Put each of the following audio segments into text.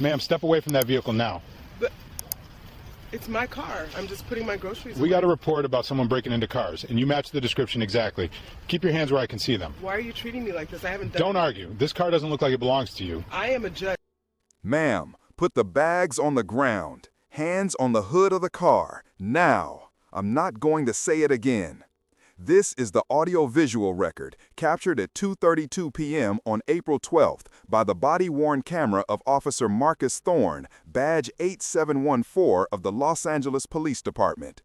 Ma'am, step away from that vehicle now. But it's my car. I'm just putting my groceries We away. got a report about someone breaking into cars, and you match the description exactly. Keep your hands where I can see them. Why are you treating me like this? I haven't done Don't argue. This car doesn't look like it belongs to you. I am a judge. Ma'am, put the bags on the ground. Hands on the hood of the car. Now. I'm not going to say it again. This is the audio-visual record captured at 2:32 p.m. on April 12th by the body-worn camera of Officer Marcus Thorne, badge 8714 of the Los Angeles Police Department.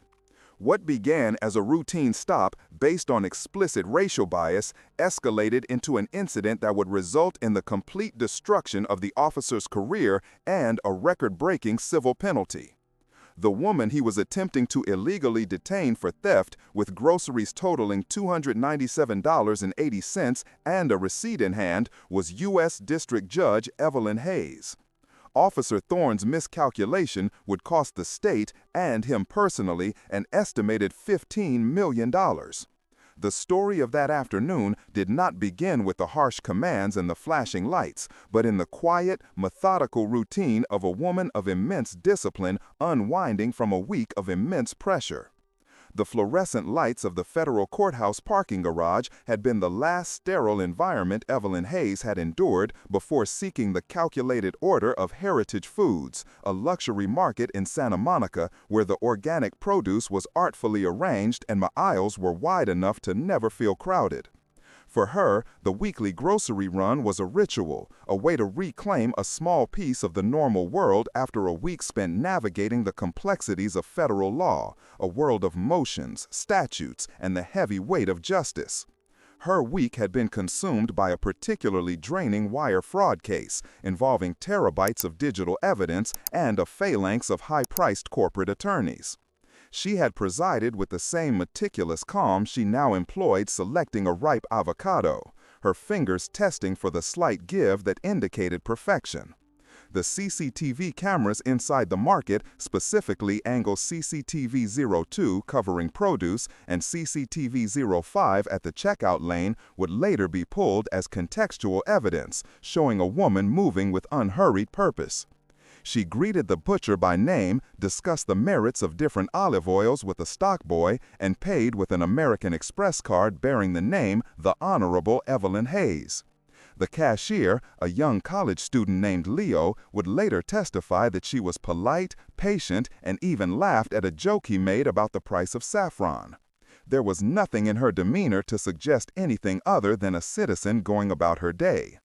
What began as a routine stop based on explicit racial bias escalated into an incident that would result in the complete destruction of the officer's career and a record-breaking civil penalty. The woman he was attempting to illegally detain for theft with groceries totaling $297.80 and a receipt in hand was U.S. District Judge Evelyn Hayes. Officer Thorne's miscalculation would cost the state and him personally an estimated $15 million. The story of that afternoon did not begin with the harsh commands and the flashing lights, but in the quiet, methodical routine of a woman of immense discipline unwinding from a week of immense pressure. The fluorescent lights of the federal courthouse parking garage had been the last sterile environment Evelyn Hayes had endured before seeking the calculated order of Heritage Foods, a luxury market in Santa Monica where the organic produce was artfully arranged and my aisles were wide enough to never feel crowded. For her, the weekly grocery run was a ritual, a way to reclaim a small piece of the normal world after a week spent navigating the complexities of federal law, a world of motions, statutes, and the heavy weight of justice. Her week had been consumed by a particularly draining wire fraud case involving terabytes of digital evidence and a phalanx of high-priced corporate attorneys. She had presided with the same meticulous calm she now employed selecting a ripe avocado, her fingers testing for the slight give that indicated perfection. The CCTV cameras inside the market, specifically angle CCTV 02 covering produce and CCTV 05 at the checkout lane, would later be pulled as contextual evidence, showing a woman moving with unhurried purpose. She greeted the butcher by name, discussed the merits of different olive oils with a stock boy, and paid with an American Express card bearing the name The Honorable Evelyn Hayes. The cashier, a young college student named Leo, would later testify that she was polite, patient, and even laughed at a joke he made about the price of saffron. There was nothing in her demeanor to suggest anything other than a citizen going about her day.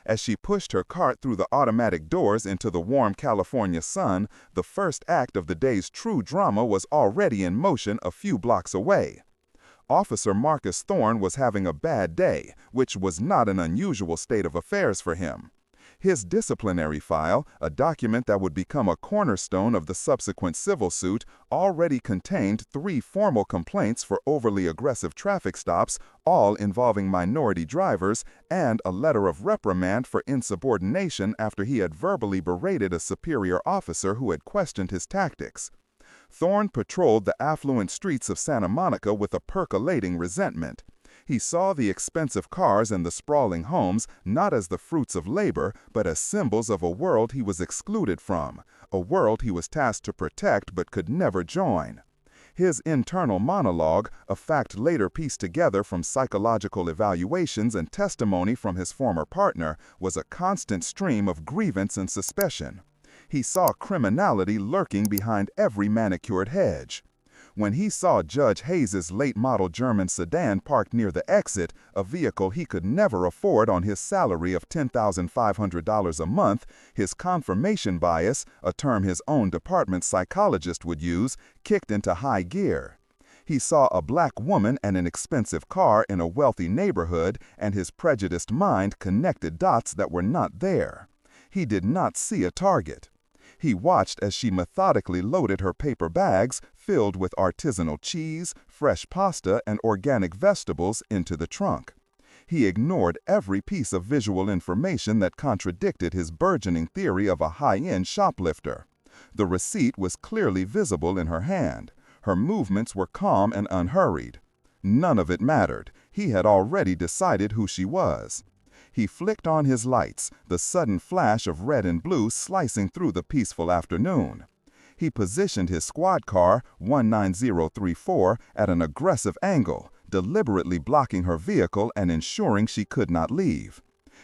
As she pushed her cart through the automatic doors into the warm California sun, the first act of the day's true drama was already in motion a few blocks away. Officer Marcus Thorne was having a bad day, which was not an unusual state of affairs for him. His disciplinary file, a document that would become a cornerstone of the subsequent civil suit, already contained 3 formal complaints for overly aggressive traffic stops, all involving minority drivers, and a letter of reprimand for insubordination after he had verbally berated a superior officer who had questioned his tactics. Thorne patrolled the affluent streets of Santa Monica with a percolating resentment. He saw the expensive cars and the sprawling homes not as the fruits of labor, but as symbols of a world he was excluded from, a world he was tasked to protect but could never join. His internal monologue, a fact later pieced together from psychological evaluations and testimony from his former partner, was a constant stream of grievance and suspicion. He saw criminality lurking behind every manicured hedge. When he saw Judge Hayes's late-model German sedan parked near the exit, a vehicle he could never afford on his salary of $10,500 a month, his confirmation bias, a term his own department psychologist would use, kicked into high gear. He saw a black woman and an expensive car in a wealthy neighborhood, and his prejudiced mind connected dots that were not there. He did not see a target. He watched as she methodically loaded her paper bags, filled with artisanal cheese, fresh pasta, and organic vegetables, into the trunk. He ignored every piece of visual information that contradicted his burgeoning theory of a high-end shoplifter. The receipt was clearly visible in her hand. Her movements were calm and unhurried. None of it mattered. He had already decided who she was. He flicked on his lights, the sudden flash of red and blue slicing through the peaceful afternoon. He positioned his squad car, 19034, at an aggressive angle, deliberately blocking her vehicle and ensuring she could not leave.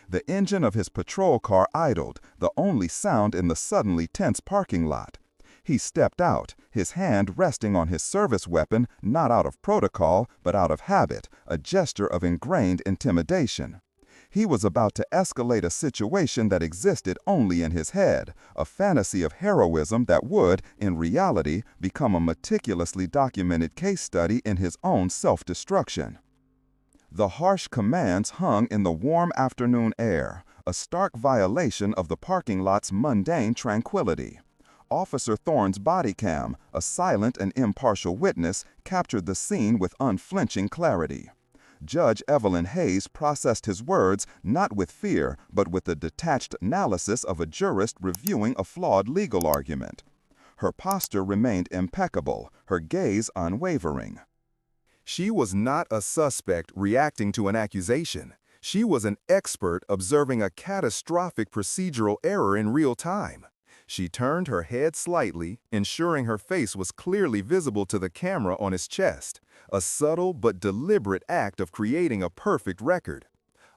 The engine of his patrol car idled, the only sound in the suddenly tense parking lot. He stepped out, his hand resting on his service weapon, not out of protocol, but out of habit, a gesture of ingrained intimidation. He was about to escalate a situation that existed only in his head, a fantasy of heroism that would, in reality, become a meticulously documented case study in his own self-destruction. The harsh commands hung in the warm afternoon air, a stark violation of the parking lot's mundane tranquility. Officer Thorne's body cam, a silent and impartial witness, captured the scene with unflinching clarity. Judge Evelyn Hayes processed his words not with fear, but with the detached analysis of a jurist reviewing a flawed legal argument. Her posture remained impeccable, her gaze unwavering. She was not a suspect reacting to an accusation. She was an expert observing a catastrophic procedural error in real time. She turned her head slightly, ensuring her face was clearly visible to the camera on his chest, a subtle but deliberate act of creating a perfect record.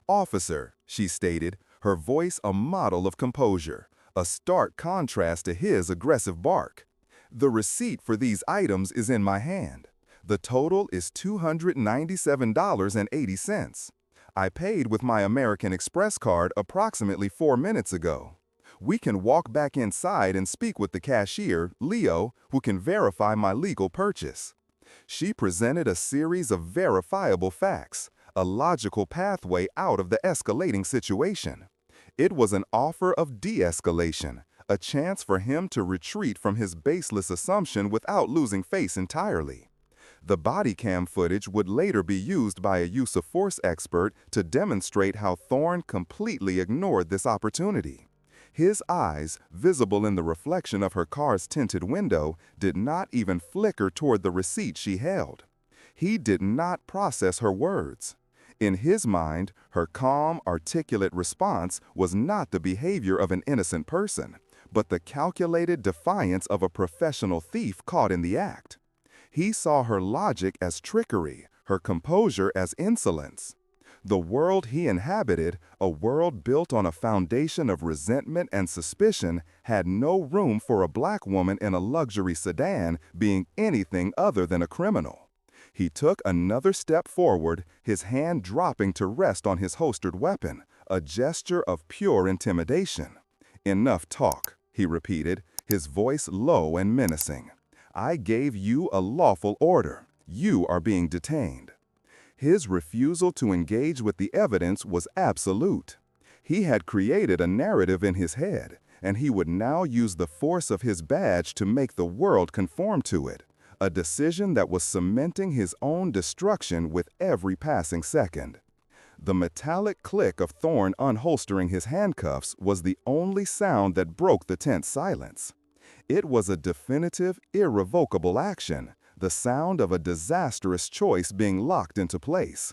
"Officer," she stated, her voice a model of composure, a stark contrast to his aggressive bark. "The receipt for these items is in my hand. The total is $297.80. I paid with my American Express card approximately 4 minutes ago. We can walk back inside and speak with the cashier, Leo, who can verify my legal purchase." She presented a series of verifiable facts, a logical pathway out of the escalating situation. It was an offer of de-escalation, a chance for him to retreat from his baseless assumption without losing face entirely. The body cam footage would later be used by a use of force expert to demonstrate how Thorne completely ignored this opportunity. His eyes, visible in the reflection of her car's tinted window, did not even flicker toward the receipt she held. He did not process her words. In his mind, her calm, articulate response was not the behavior of an innocent person, but the calculated defiance of a professional thief caught in the act. He saw her logic as trickery, her composure as insolence. The world he inhabited, a world built on a foundation of resentment and suspicion, had no room for a black woman in a luxury sedan being anything other than a criminal. He took another step forward, his hand dropping to rest on his holstered weapon, a gesture of pure intimidation. "Enough talk," he repeated, his voice low and menacing. "I gave you a lawful order. You are being detained." His refusal to engage with the evidence was absolute. He had created a narrative in his head, and he would now use the force of his badge to make the world conform to it, a decision that was cementing his own destruction with every passing second. The metallic click of Thorne unholstering his handcuffs was the only sound that broke the tense silence. It was a definitive, irrevocable action, the sound of a disastrous choice being locked into place.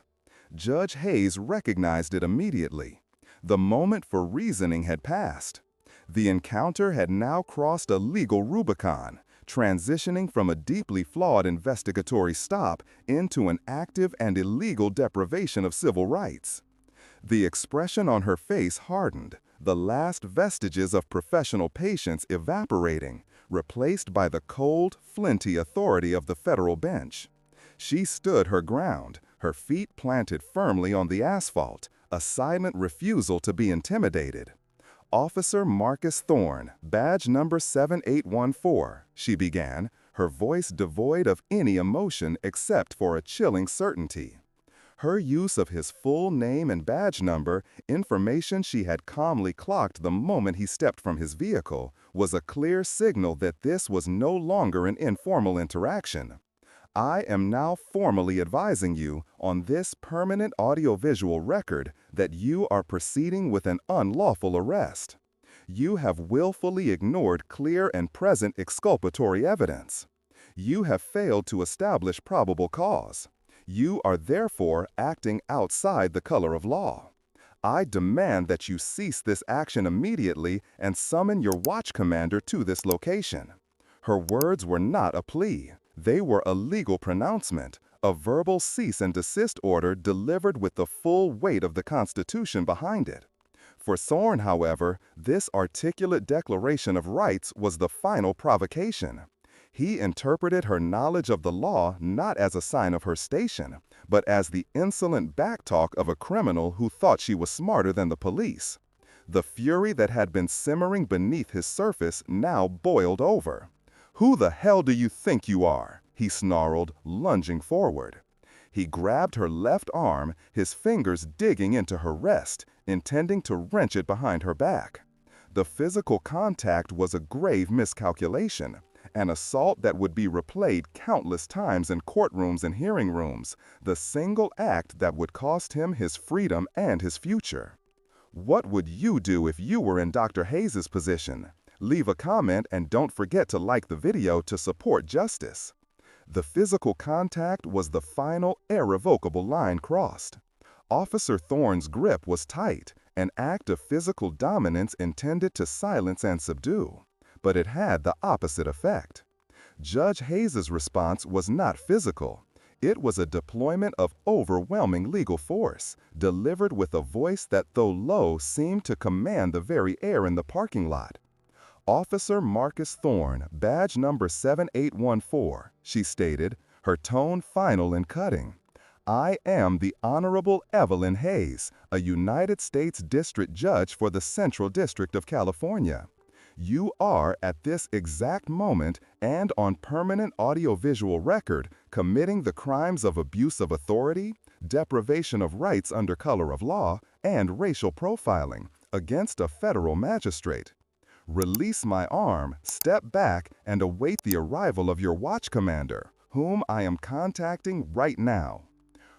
Judge Hayes recognized it immediately. The moment for reasoning had passed. The encounter had now crossed a legal Rubicon, transitioning from a deeply flawed investigatory stop into an active and illegal deprivation of civil rights. The expression on her face hardened, the last vestiges of professional patience evaporating, replaced by the cold, flinty authority of the federal bench. She stood her ground, her feet planted firmly on the asphalt, a silent refusal to be intimidated. "Officer Marcus Thorne, badge number 7814, she began, her voice devoid of any emotion except for a chilling certainty. Her use of his full name and badge number, information she had calmly clocked the moment he stepped from his vehicle, was a clear signal that this was no longer an informal interaction. "I am now formally advising you on this permanent audiovisual record that you are proceeding with an unlawful arrest. You have willfully ignored clear and present exculpatory evidence. You have failed to establish probable cause. You are therefore acting outside the color of law. I demand that you cease this action immediately and summon your watch commander to this location." Her words were not a plea. They were a legal pronouncement, a verbal cease and desist order delivered with the full weight of the Constitution behind it. For Thorne, however, this articulate declaration of rights was the final provocation. He interpreted her knowledge of the law not as a sign of her station, but as the insolent backtalk of a criminal who thought she was smarter than the police. The fury that had been simmering beneath his surface now boiled over. "Who the hell do you think you are?" he snarled, lunging forward. He grabbed her left arm, his fingers digging into her wrist, intending to wrench it behind her back. The physical contact was a grave miscalculation, an assault that would be replayed countless times in courtrooms and hearing rooms, the single act that would cost him his freedom and his future. What would you do if you were in Dr. Hayes' position? Leave a comment and don't forget to like the video to support justice. The physical contact was the final, irrevocable line crossed. Officer Thorne's grip was tight, an act of physical dominance intended to silence and subdue. But it had the opposite effect. Judge Hayes' response was not physical. It was a deployment of overwhelming legal force, delivered with a voice that, though low, seemed to command the very air in the parking lot. "Officer Marcus Thorne, badge number 7814, she stated, her tone final and cutting. "I am the Honorable Evelyn Hayes, a United States District Judge for the Central District of California. You are, at this exact moment and on permanent audiovisual record, committing the crimes of abuse of authority, deprivation of rights under color of law, and racial profiling against a federal magistrate. Release my arm, step back, and await the arrival of your watch commander, whom I am contacting right now."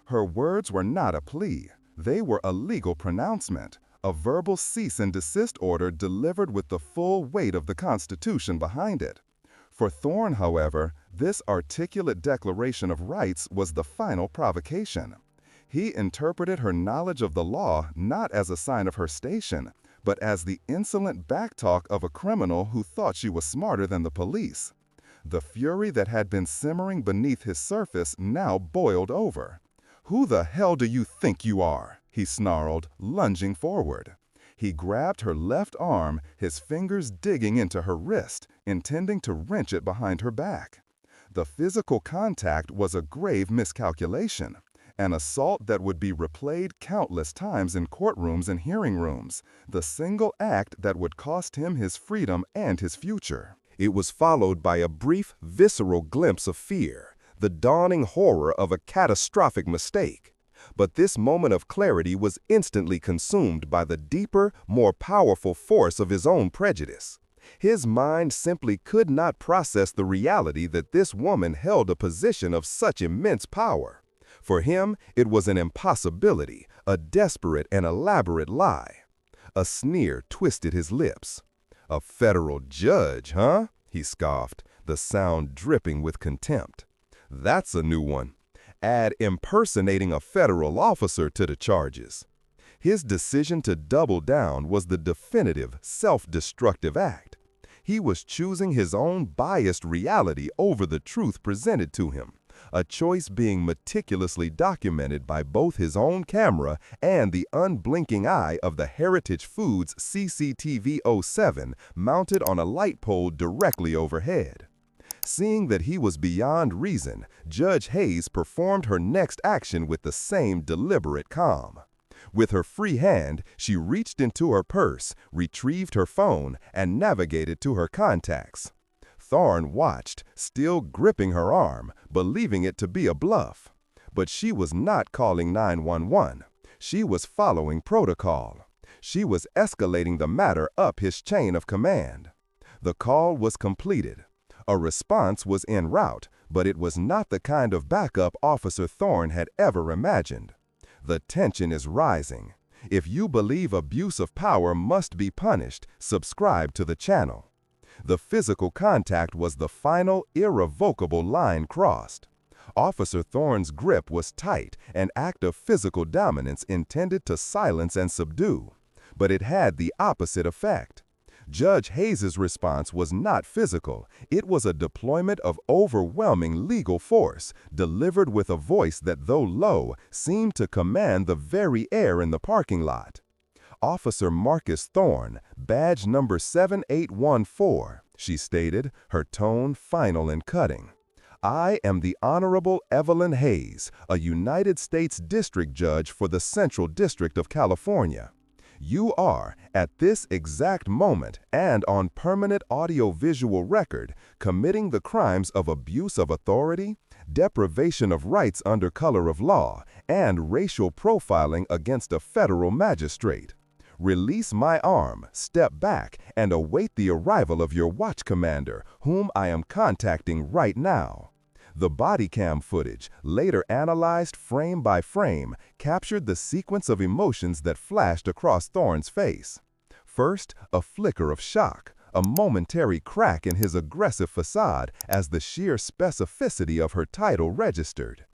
Her words were not a plea. They were a legal pronouncement, a verbal cease and desist order delivered with the full weight of the Constitution behind it. For Thorne, however, this articulate declaration of rights was the final provocation. He interpreted her knowledge of the law not as a sign of her station, but as the insolent backtalk of a criminal who thought she was smarter than the police. The fury that had been simmering beneath his surface now boiled over. "Who the hell do you think you are?" he snarled, lunging forward. He grabbed her left arm, his fingers digging into her wrist, intending to wrench it behind her back. The physical contact was a grave miscalculation, an assault that would be replayed countless times in courtrooms and hearing rooms, the single act that would cost him his freedom and his future. It was followed by a brief, visceral glimpse of fear, the dawning horror of a catastrophic mistake. But this moment of clarity was instantly consumed by the deeper, more powerful force of his own prejudice. His mind simply could not process the reality that this woman held a position of such immense power. For him, it was an impossibility, a desperate and elaborate lie. A sneer twisted his lips. "A federal judge, huh?" he scoffed, the sound dripping with contempt. "That's a new one. Add impersonating a federal officer to the charges." His decision to double down was the definitive, self-destructive act. He was choosing his own biased reality over the truth presented to him, a choice being meticulously documented by both his own camera and the unblinking eye of the Heritage Foods CCTV 07 mounted on a light pole directly overhead. Seeing that he was beyond reason, Judge Hayes performed her next action with the same deliberate calm. With her free hand, she reached into her purse, retrieved her phone, and navigated to her contacts. Thorne watched, still gripping her arm, believing it to be a bluff. But she was not calling 911. She was following protocol. She was escalating the matter up his chain of command. The call was completed. A response was en route, but it was not the kind of backup Officer Thorne had ever imagined. The tension is rising. If you believe abuse of power must be punished, subscribe to the channel. The physical contact was the final, irrevocable line crossed. Officer Thorne's grip was tight, an act of physical dominance intended to silence and subdue. But it had the opposite effect. Judge Hayes's response was not physical. It was a deployment of overwhelming legal force, delivered with a voice that, though low, seemed to command the very air in the parking lot. "Officer Marcus Thorne, badge number 7814, she stated, her tone final and cutting. "I am the Honorable Evelyn Hayes, a United States District Judge for the Central District of California. You are, at this exact moment and on permanent audio-visual record, committing the crimes of abuse of authority, deprivation of rights under color of law, and racial profiling against a federal magistrate. Release my arm, step back, and await the arrival of your watch commander, whom I am contacting right now." The body cam footage, later analyzed frame by frame, captured the sequence of emotions that flashed across Thorne's face. First, a flicker of shock, a momentary crack in his aggressive facade as the sheer specificity of her title registered.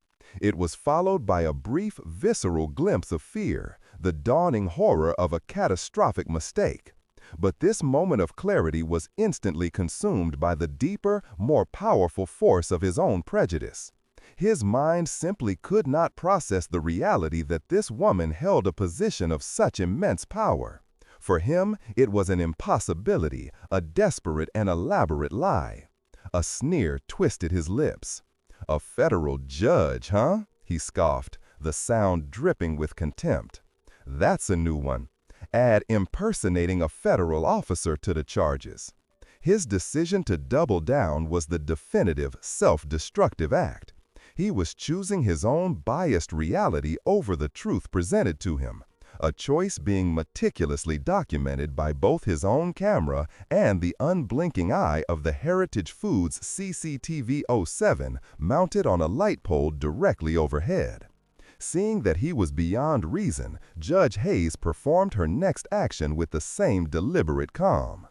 It was followed by a brief, visceral glimpse of fear, the dawning horror of a catastrophic mistake. But this moment of clarity was instantly consumed by the deeper, more powerful force of his own prejudice. His mind simply could not process the reality that this woman held a position of such immense power. For him, it was an impossibility, a desperate and elaborate lie. A sneer twisted his lips. "A federal judge, huh?" he scoffed, the sound dripping with contempt. "That's a new one. Add impersonating a federal officer to the charges." His decision to double down was the definitive, self-destructive act. He was choosing his own biased reality over the truth presented to him, a choice being meticulously documented by both his own camera and the unblinking eye of the Heritage Foods CCTV 07 mounted on a light pole directly overhead. Seeing that he was beyond reason, Judge Hayes performed her next action with the same deliberate calm.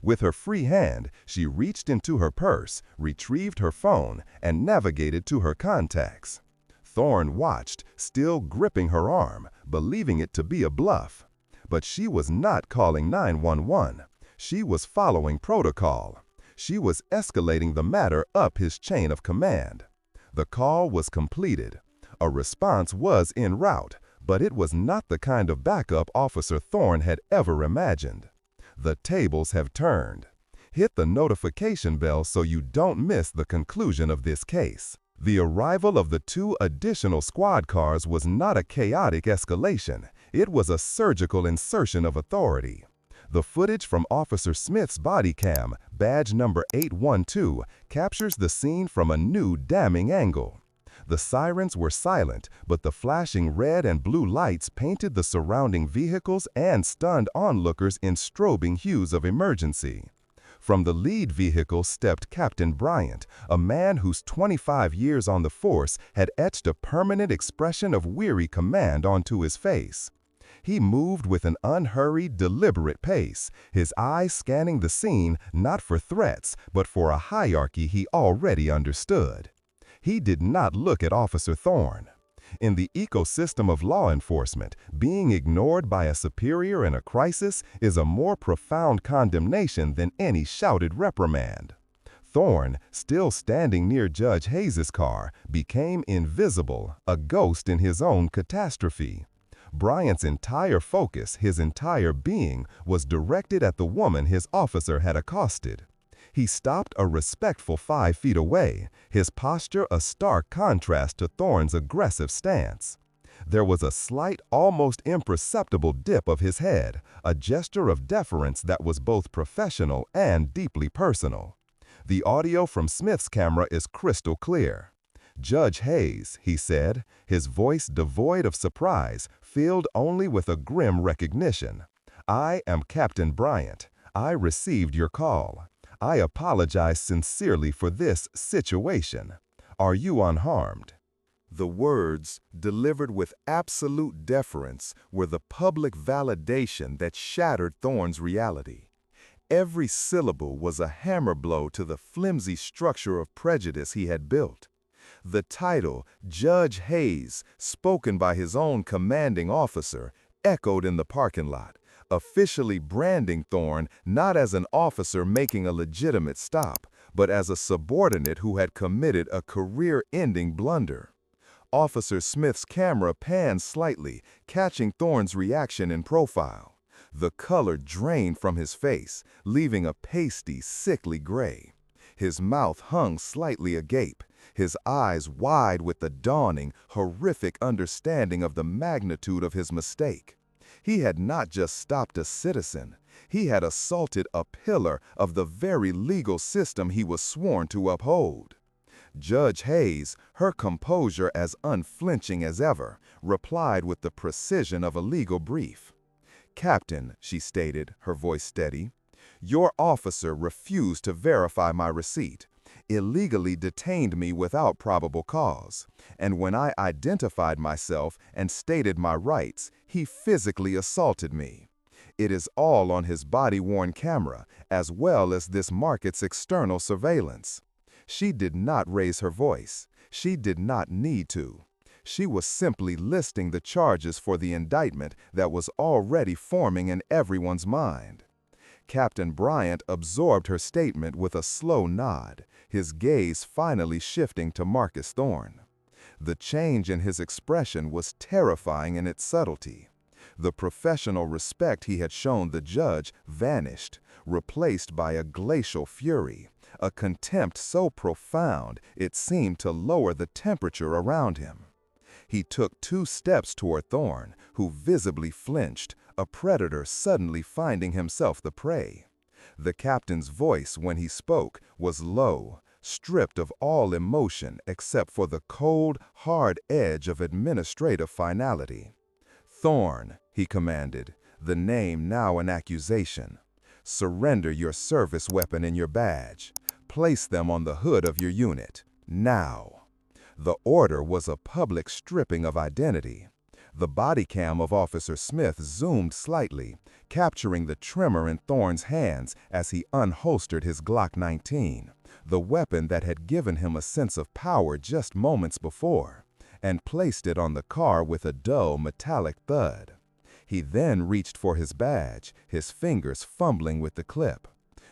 With her free hand, she reached into her purse, retrieved her phone, and navigated to her contacts. Thorne watched, still gripping her arm, believing it to be a bluff. But she was not calling 911. She was following protocol. She was escalating the matter up his chain of command. The call was completed. A response was en route, but it was not the kind of backup Officer Thorne had ever imagined. The tables have turned. Hit the notification bell so you don't miss the conclusion of this case. The arrival of the 2 additional squad cars was not a chaotic escalation. It was a surgical insertion of authority. The footage from Officer Smith's body cam, badge number 812, captures the scene from a new damning angle. The sirens were silent, but the flashing red and blue lights painted the surrounding vehicles and stunned onlookers in strobing hues of emergency. From the lead vehicle stepped Captain Bryant, a man whose 25 years on the force had etched a permanent expression of weary command onto his face. He moved with an unhurried, deliberate pace, his eyes scanning the scene not for threats, but for a hierarchy he already understood. He did not look at Officer Thorne. In the ecosystem of law enforcement, being ignored by a superior in a crisis is a more profound condemnation than any shouted reprimand. Thorne, still standing near Judge Hayes's car, became invisible, a ghost in his own catastrophe. Bryant's entire focus, his entire being, was directed at the woman his officer had accosted. He stopped a respectful 5 feet away, his posture a stark contrast to Thorne's aggressive stance. There was a slight, almost imperceptible dip of his head, a gesture of deference that was both professional and deeply personal. The audio from Smith's camera is crystal clear. "Judge Hayes," he said, his voice devoid of surprise, filled only with a grim recognition. "I am Captain Bryant. I received your call. I apologize sincerely for this situation. Are you unharmed?" The words, delivered with absolute deference, were the public validation that shattered Thorne's reality. Every syllable was a hammer blow to the flimsy structure of prejudice he had built. The title, Judge Hayes, spoken by his own commanding officer, echoed in the parking lot, officially branding Thorne not as an officer making a legitimate stop, but as a subordinate who had committed a career-ending blunder. Officer Smith's camera panned slightly, catching Thorne's reaction in profile. The color drained from his face, leaving a pasty, sickly gray. His mouth hung slightly agape, his eyes wide with the dawning, horrific understanding of the magnitude of his mistake. He had not just stopped a citizen, he had assaulted a pillar of the very legal system he was sworn to uphold. Judge Hayes, her composure as unflinching as ever, replied with the precision of a legal brief. "Captain," she stated, her voice steady, "your officer refused to verify my receipt, illegally detained me without probable cause, and when I identified myself and stated my rights, he physically assaulted me. It is all on his body-worn camera, as well as this market's external surveillance." She did not raise her voice. She did not need to. She was simply listing the charges for the indictment that was already forming in everyone's mind. Captain Bryant absorbed her statement with a slow nod, his gaze finally shifting to Marcus Thorne. The change in his expression was terrifying in its subtlety. The professional respect he had shown the judge vanished, replaced by a glacial fury, a contempt so profound it seemed to lower the temperature around him. He took 2 steps toward Thorne, who visibly flinched, a predator suddenly finding himself the prey. The captain's voice, when he spoke, was low, stripped of all emotion except for the cold, hard edge of administrative finality. "Thorne," he commanded, the name now an accusation. "Surrender your service weapon and your badge. Place them on the hood of your unit. Now." The order was a public stripping of identity. The body cam of Officer Smith zoomed slightly, capturing the tremor in Thorne's hands as he unholstered his Glock 19, the weapon that had given him a sense of power just moments before, and placed it on the car with a dull metallic thud. He then reached for his badge, his fingers fumbling with the clip.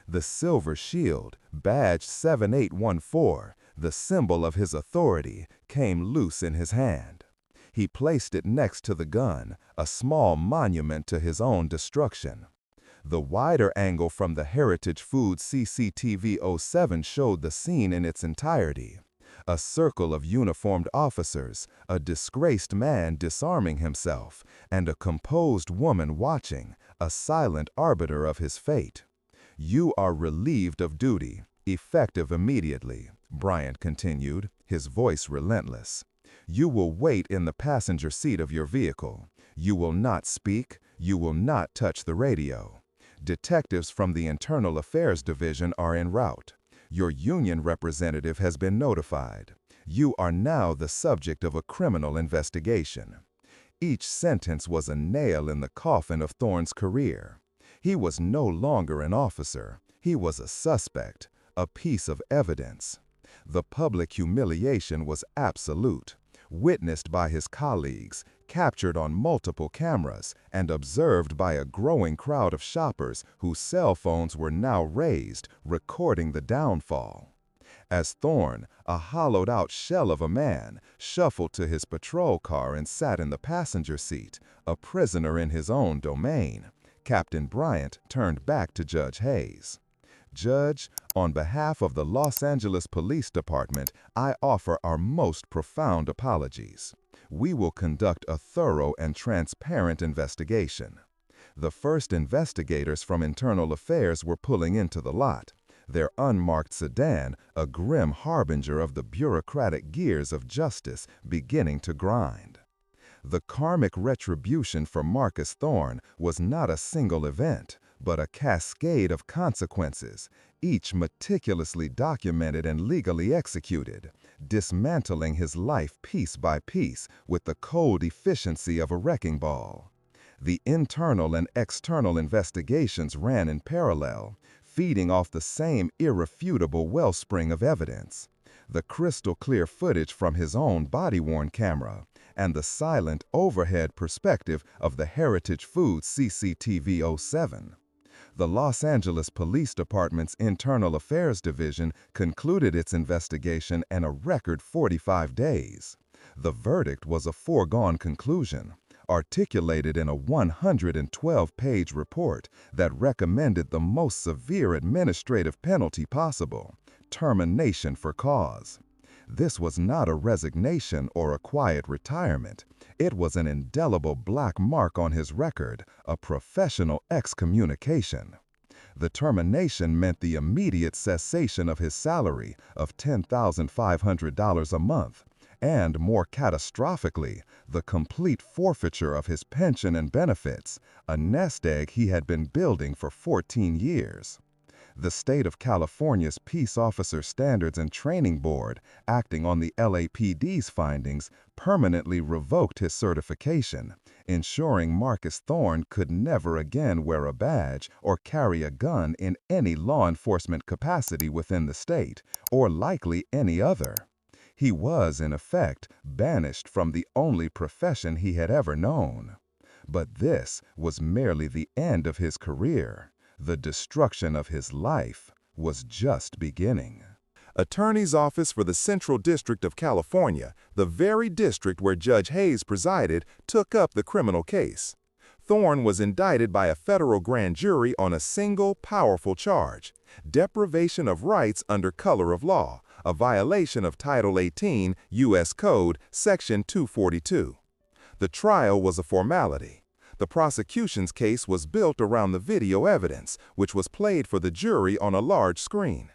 The silver shield, badge 7814, the symbol of his authority, came loose in his hand. He placed it next to the gun, a small monument to his own destruction. The wider angle from the Heritage Foods CCTV 07 showed the scene in its entirety. A circle of uniformed officers, a disgraced man disarming himself, and a composed woman watching, a silent arbiter of his fate. "You are relieved of duty, effective immediately," Bryant continued, his voice relentless. "You will wait in the passenger seat of your vehicle. You will not speak. You will not touch the radio. Detectives from the Internal Affairs Division are en route. Your union representative has been notified. You are now the subject of a criminal investigation." Each sentence was a nail in the coffin of Thorne's career. He was no longer an officer. He was a suspect, a piece of evidence. The public humiliation was absolute, witnessed by his colleagues, captured on multiple cameras, and observed by a growing crowd of shoppers whose cell phones were now raised, recording the downfall. As Thorne, a hollowed-out shell of a man, shuffled to his patrol car and sat in the passenger seat, a prisoner in his own domain, Captain Bryant turned back to Judge Hayes. "Judge, on behalf of the Los Angeles Police Department, I offer our most profound apologies. We will conduct a thorough and transparent investigation." The first investigators from Internal Affairs were pulling into the lot, their unmarked sedan a grim harbinger of the bureaucratic gears of justice beginning to grind. The karmic retribution for Marcus Thorne was not a single event, but a cascade of consequences, each meticulously documented and legally executed, dismantling his life piece by piece with the cold efficiency of a wrecking ball. The internal and external investigations ran in parallel, feeding off the same irrefutable wellspring of evidence. the crystal-clear footage from his own body-worn camera, and the silent overhead perspective of the Heritage Foods CCTV 07. The Los Angeles Police Department's Internal Affairs Division concluded its investigation in a record 45 days. The verdict was a foregone conclusion, articulated in a 112-page report that recommended the most severe administrative penalty possible: termination for cause. This was not a resignation or a quiet retirement. It was an indelible black mark on his record, a professional excommunication. The termination meant the immediate cessation of his salary of $10,500 a month, and more catastrophically, the complete forfeiture of his pension and benefits, a nest egg he had been building for 14 years. The state of California's Peace Officer Standards and Training Board, acting on the LAPD's findings, permanently revoked his certification, ensuring Marcus Thorne could never again wear a badge or carry a gun in any law enforcement capacity within the state, or likely any other. He was, in effect, banished from the only profession he had ever known. But this was merely the end of his career. The destruction of his life was just beginning. Attorney's Office for the Central District of California, the very district where Judge Hayes presided, took up the criminal case. Thorne was indicted by a federal grand jury on a single, powerful charge: deprivation of rights under color of law, a violation of Title 18 U.S. Code, Section 242. The trial was a formality. The prosecution's case was built around the video evidence, which was played for the jury on a large screen.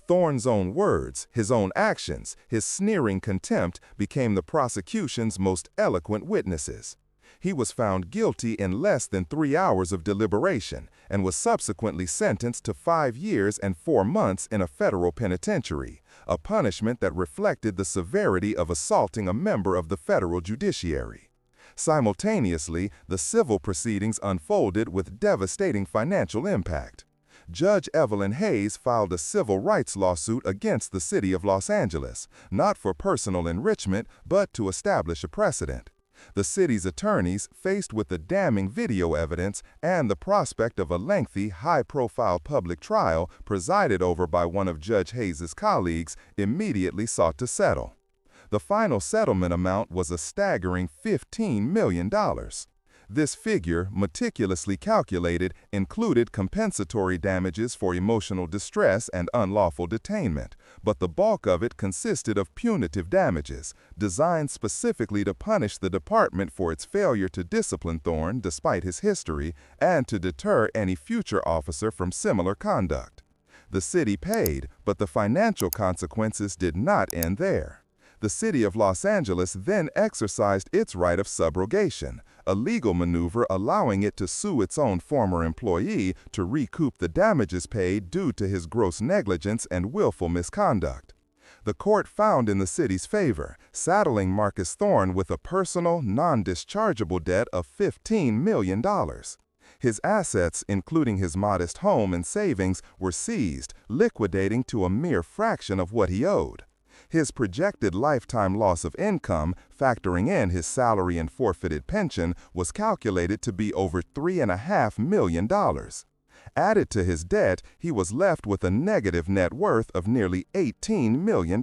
Thorne's own words, his own actions, his sneering contempt became the prosecution's most eloquent witnesses. He was found guilty in less than 3 hours of deliberation and was subsequently sentenced to 5 years and 4 months in a federal penitentiary, a punishment that reflected the severity of assaulting a member of the federal judiciary. Simultaneously, the civil proceedings unfolded with devastating financial impact. Judge Evelyn Hayes filed a civil rights lawsuit against the city of Los Angeles, not for personal enrichment, but to establish a precedent. The city's attorneys, faced with the damning video evidence and the prospect of a lengthy, high-profile public trial presided over by one of Judge Hayes' colleagues, immediately sought to settle. The final settlement amount was a staggering $15 million. This figure, meticulously calculated, included compensatory damages for emotional distress and unlawful detainment, but the bulk of it consisted of punitive damages, designed specifically to punish the department for its failure to discipline Thorne despite his history and to deter any future officer from similar conduct. The city paid, but the financial consequences did not end there. The city of Los Angeles then exercised its right of subrogation, a legal maneuver allowing it to sue its own former employee to recoup the damages paid due to his gross negligence and willful misconduct. The court found in the city's favor, saddling Marcus Thorne with a personal, non-dischargeable debt of $15 million. His assets, including his modest home and savings, were seized, liquidating to a mere fraction of what he owed. His projected lifetime loss of income, factoring in his salary and forfeited pension, was calculated to be over $3.5 million. Added to his debt, he was left with a negative net worth of nearly $18 million,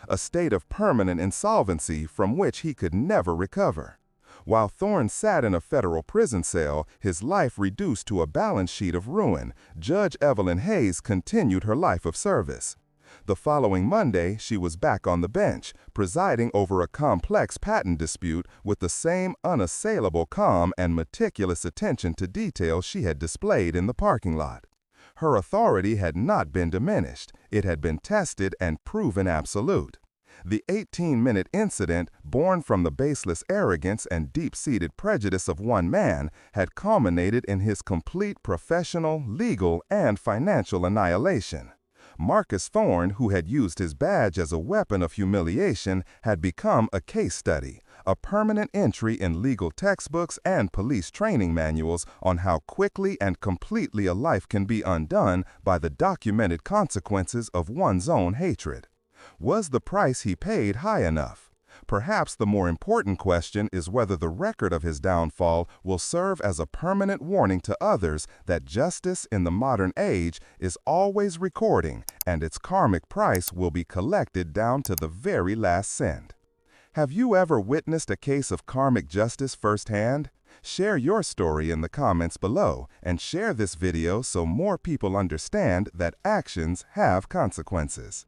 a state of permanent insolvency from which he could never recover. While Thorne sat in a federal prison cell, his life reduced to a balance sheet of ruin, Judge Evelyn Hayes continued her life of service. The following Monday, she was back on the bench, presiding over a complex patent dispute with the same unassailable calm and meticulous attention to detail she had displayed in the parking lot. Her authority had not been diminished. It had been tested and proven absolute. The 18-minute incident, born from the baseless arrogance and deep-seated prejudice of one man, had culminated in his complete professional, legal, and financial annihilation. Marcus Thorne, who had used his badge as a weapon of humiliation, had become a case study, a permanent entry in legal textbooks and police training manuals on how quickly and completely a life can be undone by the documented consequences of one's own hatred. Was the price he paid high enough? Perhaps the more important question is whether the record of his downfall will serve as a permanent warning to others that justice in the modern age is always recording and its karmic price will be collected down to the very last cent. Have you ever witnessed a case of karmic justice firsthand? Share your story in the comments below and share this video so more people understand that actions have consequences.